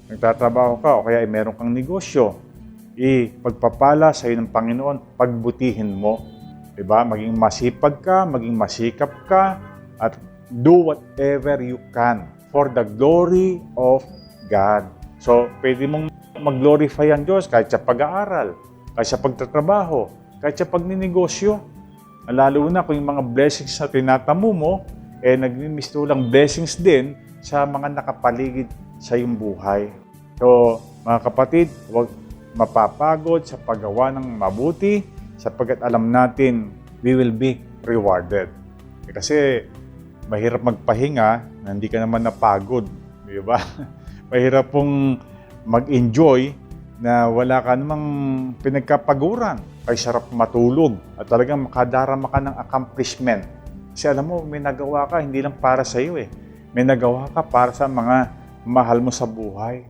nagtatrabaho ka o kaya ay meron kang negosyo, pagpapala sa iyo ng Panginoon, pagbutihin mo. Diba? Maging masipag ka, maging masikap ka, at do whatever you can for the glory of God. So, pwede mong mag-glorify ang Diyos kahit sa pag-aaral, kahit sa pagtatrabaho, kahit sa pagninegosyo. Lalo na kung yung mga blessings na tinatamo mo, nagmimistulang blessings din sa mga nakapaligid sa iyong buhay. So, mga kapatid, huwag mapapagod sa paggawa ng mabuti sapagkat alam natin we will be rewarded. Kasi mahirap magpahinga na hindi ka naman napagod, di ba? Mahirap pong mag-enjoy na wala ka namang pinagkapaguran. Ay sarap matulog at talagang makadarama ka ng accomplishment. Kasi alam mo, may nagawa ka hindi lang para sa iyo May nagawa ka para sa mga mahal mo sa buhay.